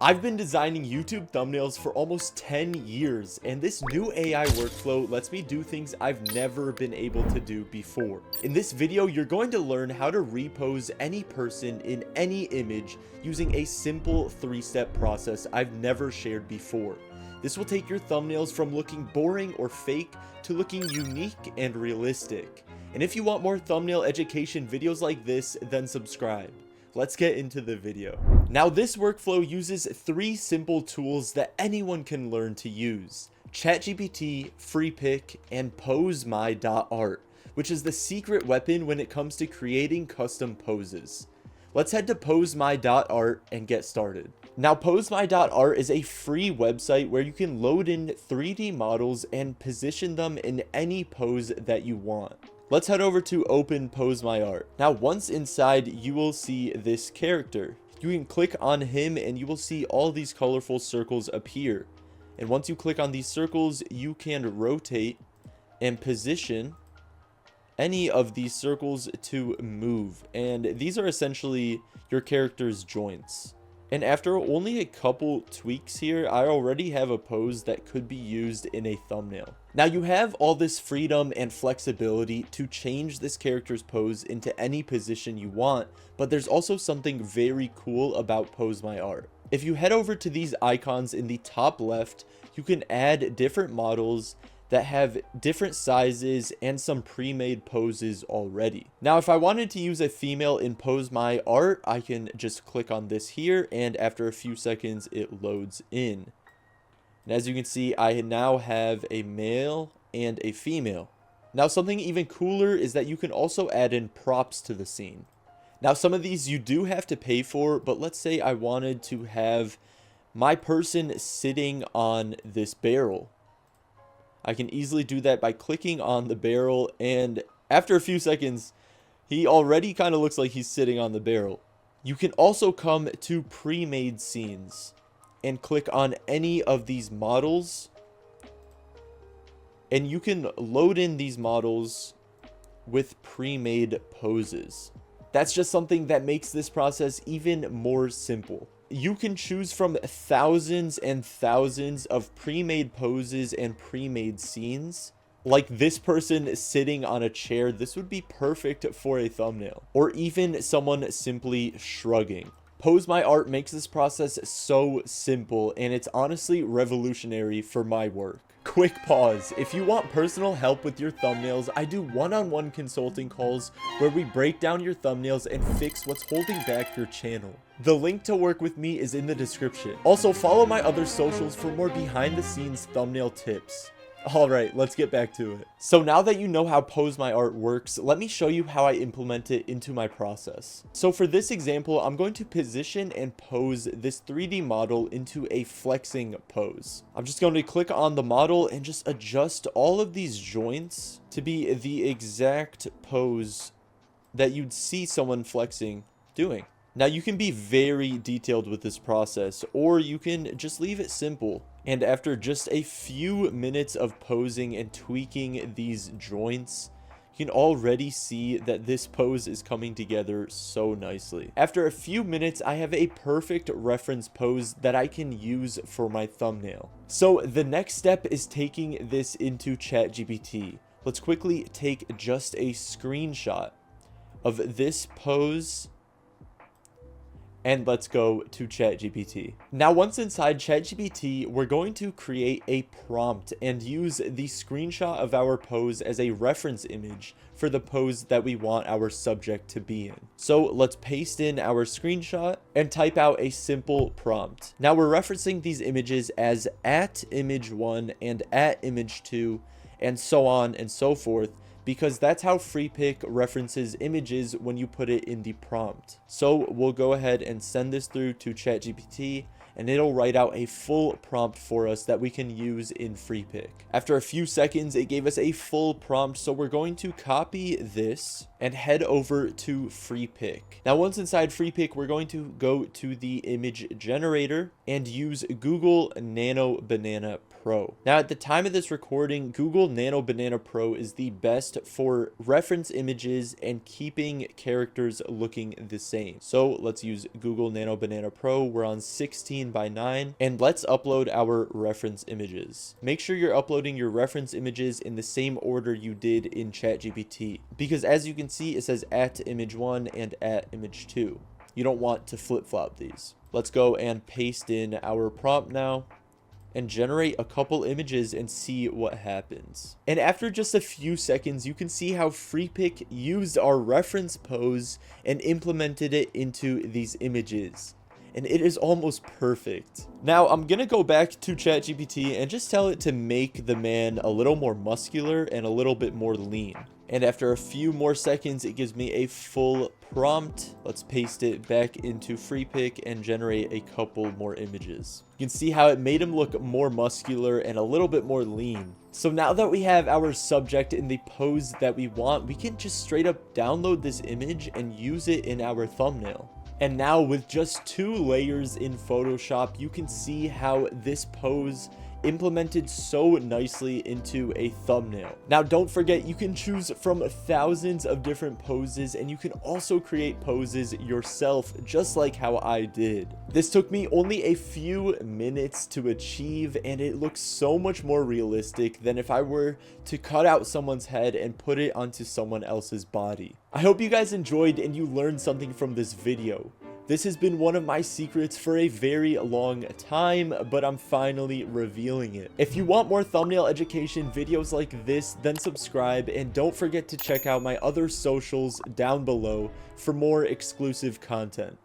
I've been designing YouTube thumbnails for almost 10 years, and this new AI workflow lets me do things I've never been able to do before. In this video, you're going to learn how to repose any person in any image using a simple 3-step process I've never shared before. This will take your thumbnails from looking boring or fake to looking unique and realistic. And if you want more thumbnail education videos like this, then subscribe. Let's get into the video. Now, this workflow uses 3 simple tools that anyone can learn to use: ChatGPT, Freepik, and PoseMy.art, which is the secret weapon when it comes to creating custom poses. Let's head to PoseMy.art and get started. Now, PoseMy.art is a free website where you can load in 3D models and position them in any pose that you want. Let's head over to open PoseMyArt. Now, once inside, you will see this character. You can click on him and you will see all these colorful circles appear. And once you click on these circles, you can rotate and position any of these circles to move. And these are essentially your character's joints. And after only a couple tweaks here, I already have a pose that could be used in a thumbnail. Now, you have all this freedom and flexibility to change this character's pose into any position you want, but there's also something very cool about PoseMyArt. If you head over to these icons in the top left, you can add different models that have different sizes and some pre-made poses already. Now, if I wanted to use a female in PoseMyArt, I can just click on this here, and after a few seconds, it loads in. And as you can see, I now have a male and a female. Now, something even cooler is that you can also add in props to the scene. Now, some of these you do have to pay for, but let's say I wanted to have my person sitting on this barrel. I can easily do that by clicking on the barrel, and after a few seconds, he already kind of looks like he's sitting on the barrel. You can also come to pre-made scenes and click on any of these models, and you can load in these models with pre-made poses. That's just something that makes this process even more simple. You can choose from thousands and thousands of pre-made poses and pre-made scenes. Like this person sitting on a chair, this would be perfect for a thumbnail. Or even someone simply shrugging. PoseMyArt makes this process so simple, and it's honestly revolutionary for my work. Quick pause. If you want personal help with your thumbnails, I do one-on-one consulting calls where we break down your thumbnails and fix what's holding back your channel. The link to work with me is in the description. Also, follow my other socials for more behind-the-scenes thumbnail tips. Alright, let's get back to it. So now that you know how PoseMyArt works, let me show you how I implement it into my process. So for this example, I'm going to position and pose this 3D model into a flexing pose. I'm just going to click on the model and just adjust all of these joints to be the exact pose that you'd see someone flexing doing. Now, you can be very detailed with this process, or you can just leave it simple. And after just a few minutes of posing and tweaking these joints, you can already see that this pose is coming together so nicely. After a few minutes, I have a perfect reference pose that I can use for my thumbnail. So the next step is taking this into ChatGPT. Let's quickly take just a screenshot of this pose, and let's go to ChatGPT. Now, once inside ChatGPT, we're going to create a prompt and use the screenshot of our pose as a reference image for the pose that we want our subject to be in. So let's paste in our screenshot and type out a simple prompt. Now, we're referencing these images as @image1 and @image2 and so on and so forth, because that's how Freepik references images when you put it in the prompt. So we'll go ahead and send this through to ChatGPT, and it'll write out a full prompt for us that we can use in Freepik. After a few seconds, it gave us a full prompt, so we're going to copy this and head over to Freepik. Now, once inside Freepik, we're going to go to the image generator and use Google Nano Banana Pro. Now, at the time of this recording, Google Nano Banana Pro is the best for reference images and keeping characters looking the same. So let's use Google Nano Banana Pro. We're on 16 16 by 9, and let's upload our reference images. Make sure you're uploading your reference images in the same order you did in ChatGPT, because as you can see, it says at image 1 and at image 2. You don't want to flip-flop these. Let's go and paste in our prompt now and generate a couple images and see what happens. And after just a few seconds, you can see how Freepik used our reference pose and implemented it into these images. And it is almost perfect. Now, I'm gonna go back to ChatGPT and just tell it to make the man a little more muscular and a little bit more lean. And after a few more seconds, it gives me a full prompt. Let's paste it back into Freepik and generate a couple more images. You can see how it made him look more muscular and a little bit more lean. So now that we have our subject in the pose that we want, we can just straight up download this image and use it in our thumbnail. And now with just 2 layers in Photoshop, you can see how this pose implemented so nicely into a thumbnail. Now, don't forget, you can choose from thousands of different poses, and you can also create poses yourself, just like how I did. This took me only a few minutes to achieve, and it looks so much more realistic than if I were to cut out someone's head and put it onto someone else's body. I hope you guys enjoyed and you learned something from this video. This has been one of my secrets for a very long time, but I'm finally revealing it. If you want more thumbnail education videos like this, then subscribe, and don't forget to check out my other socials down below for more exclusive content.